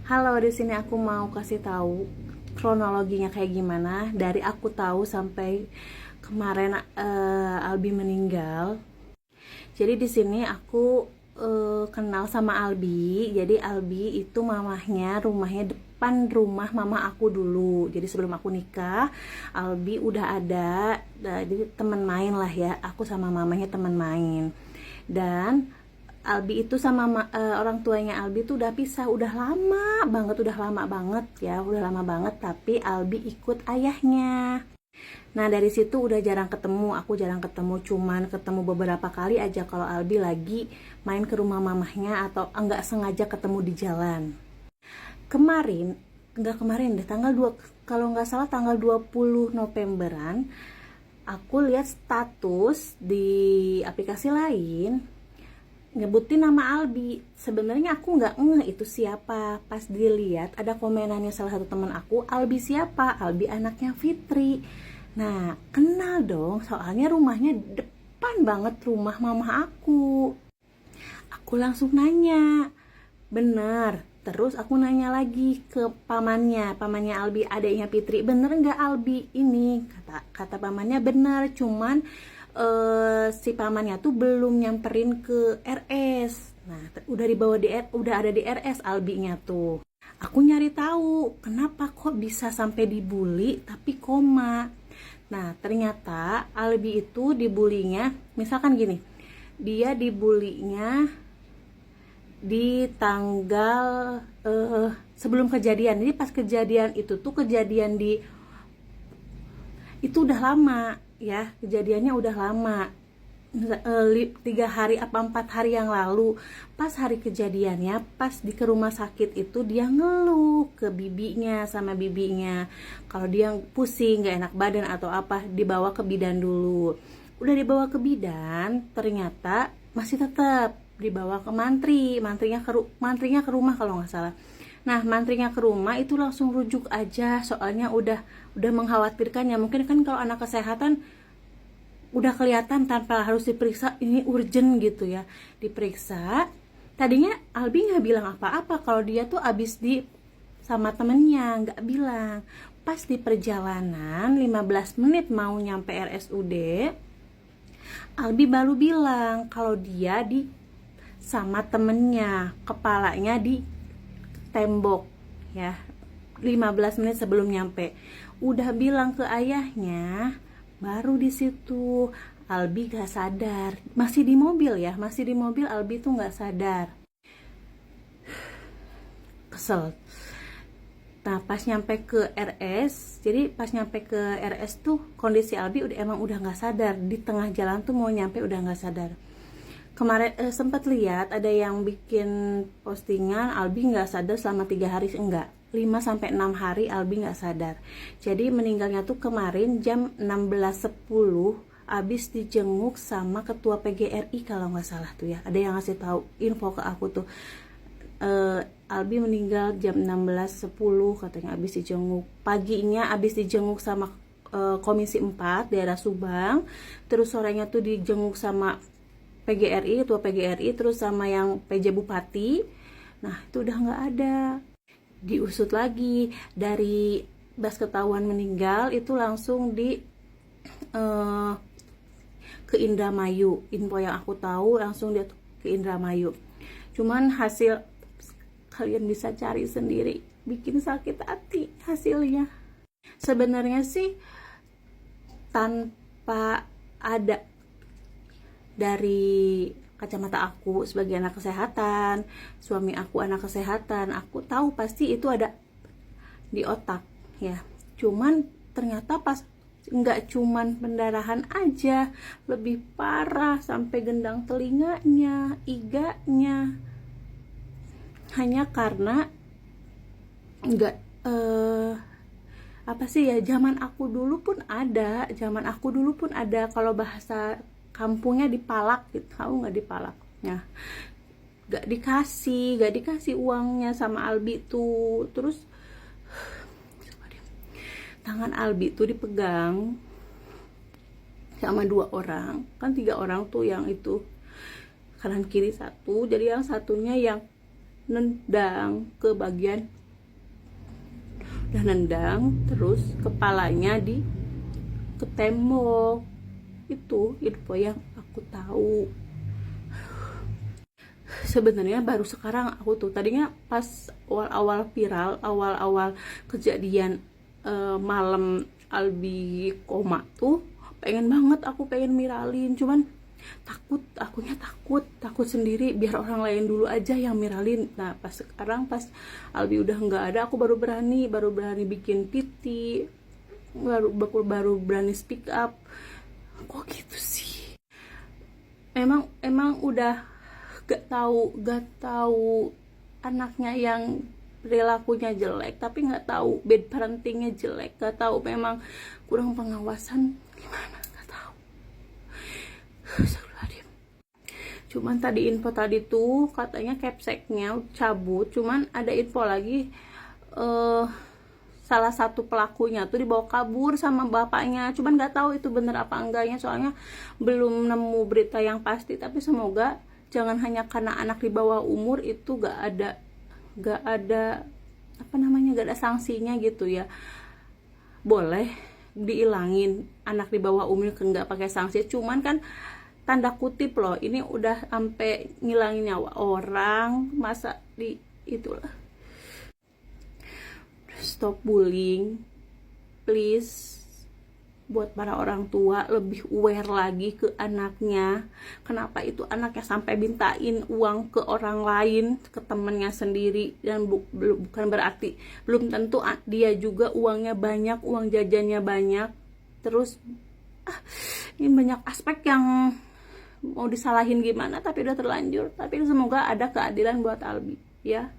Halo, di sini aku mau kasih tahu kronologinya kayak gimana dari aku tahu sampai kemarin Albi meninggal. Jadi di sini aku kenal sama Albi. Jadi Albi itu mamahnya rumahnya depan rumah mama aku dulu. Jadi sebelum aku nikah, Albi udah ada. Jadi teman main lah ya. Aku sama mamanya teman main. Dan Albi itu sama orang tuanya Albi tuh udah pisah, udah lama banget ya, udah lama banget. Tapi Albi ikut ayahnya. Nah dari situ udah jarang ketemu, aku jarang ketemu, cuman ketemu beberapa kali aja kalau Albi lagi main ke rumah mamahnya atau enggak sengaja ketemu di jalan. Kemarin, enggak kemarin deh, tanggal 2, kalau nggak salah tanggal 20 Novemberan, aku lihat status di aplikasi lain nyebutin nama Albi. Sebenarnya aku nggak ngeh itu siapa. Pas dilihat ada komenannya salah satu teman aku, Albi siapa? Albi anaknya Fitri. Nah, kenal dong, soalnya rumahnya depan banget rumah mama aku. Aku langsung nanya, bener. Terus aku nanya lagi ke pamannya Albi, adiknya Fitri, bener nggak Albi ini? Kata pamannya bener, cuman si pamannya tuh belum nyamperin ke RS. Nah, udah ada di RS Albinya tuh. Aku nyari tahu kenapa kok bisa sampai dibully tapi koma. Nah, ternyata Albi itu dibulinya, misalkan gini, dia dibulinya di tanggal sebelum kejadian. Jadi pas kejadian itu tuh kejadian itu udah lama ya, kejadiannya udah lama, 3 hari apa 4 hari yang lalu. Pas hari kejadiannya, pas ke rumah sakit itu dia ngeluh ke bibinya sama bibinya kalau dia pusing, gak enak badan atau apa, dibawa ke bidan dulu. Udah dibawa ke bidan, ternyata masih tetap dibawa ke mantrinya ke rumah kalau nggak salah. Nah, mantrinya ke rumah itu langsung rujuk aja, soalnya udah mengkhawatirkan ya. Mungkin kan kalau anak kesehatan udah kelihatan tanpa harus diperiksa, ini urgent gitu ya. Diperiksa. Tadinya Albi nggak bilang apa-apa kalau dia tuh abis sama temennya, nggak bilang. Pas di perjalanan 15 menit mau nyampe RSUD, Albi baru bilang kalau dia sama temennya, kepalanya di tembok ya, 15 menit sebelum nyampe. Udah bilang ke ayahnya, baru di situ Albi gak sadar. Masih di mobil Albi tuh gak sadar. Kesel. Nah, pas nyampe ke RS, jadi pas nyampe ke RS tuh kondisi Albi emang udah gak sadar. Di tengah jalan tuh mau nyampe udah gak sadar. Kemarin sempat lihat ada yang bikin postingan Albi nggak sadar selama 3 hari, enggak, 5-6 hari Albi nggak sadar. Jadi meninggalnya tuh kemarin jam 16.10 abis dijenguk sama ketua PGRI kalau nggak salah tuh ya. Ada yang ngasih tahu info ke aku tuh, Albi meninggal jam 16.10 katanya, abis dijenguk. Paginya abis dijenguk sama Komisi 4 daerah Subang, terus sorenya tuh dijenguk sama PGRI, ketua PGRI, terus sama yang PJ Bupati. Nah, itu udah nggak ada. Diusut lagi, dari pas ketahuan meninggal itu langsung ke Indramayu. Info yang aku tahu langsung dia ke Indramayu. Cuman hasil kalian bisa cari sendiri, bikin sakit hati hasilnya. Sebenarnya sih tanpa ada, dari kacamata aku sebagai anak kesehatan, suami aku anak kesehatan, aku tahu pasti itu ada di otak ya. Cuman ternyata pas nggak cuman pendarahan aja, lebih parah sampai gendang telinganya, iganya, hanya karena nggak apa sih ya, zaman aku dulu pun ada kalau bahasa kampungnya dipalak gitu, tahu nggak dipalak? Nah, gak dikasih uangnya sama Albi tuh. Terus tangan Albi tuh dipegang sama 2 orang, kan 3 orang tuh yang itu kanan kiri satu, jadi yang satunya yang nendang ke bagian, udah nendang terus kepalanya ke tembok. Itu info yang aku tahu. Sebenarnya baru sekarang aku tuh, tadinya pas awal-awal viral, awal-awal kejadian malam Albi koma tuh, pengen banget aku pengen viralin, cuman akunya takut sendiri, biar orang lain dulu aja yang viralin. Nah pas sekarang, pas Albi udah nggak ada, aku baru berani bikin PT, baru berani speak up. Kok gitu sih? Emang udah gak tahu anaknya yang perilakunya jelek, tapi nggak tahu bad parentingnya jelek, gak tahu memang kurang pengawasan gimana, nggak tahu. Cuman tadi info tadi tuh katanya capseknya cabut, cuman ada info lagi salah satu pelakunya tuh dibawa kabur sama bapaknya, cuman nggak tahu itu bener apa enggaknya, soalnya belum nemu berita yang pasti. Tapi semoga jangan hanya karena anak di bawah umur itu gak ada apa namanya, gak ada sanksinya gitu ya. Boleh diilangin anak di bawah umur nggak pakai sanksi, cuman kan tanda kutip loh, ini udah sampai ngilangin nyawa orang, masa di itulah. Stop bullying, please. Buat para orang tua lebih aware lagi ke anaknya. Kenapa itu anaknya sampai mintain uang ke orang lain, ke temennya sendiri, dan bukan berarti, belum tentu dia juga uangnya banyak, uang jajannya banyak. Terus ini banyak aspek yang mau disalahin gimana, tapi udah terlanjur. Tapi semoga ada keadilan buat Albi ya.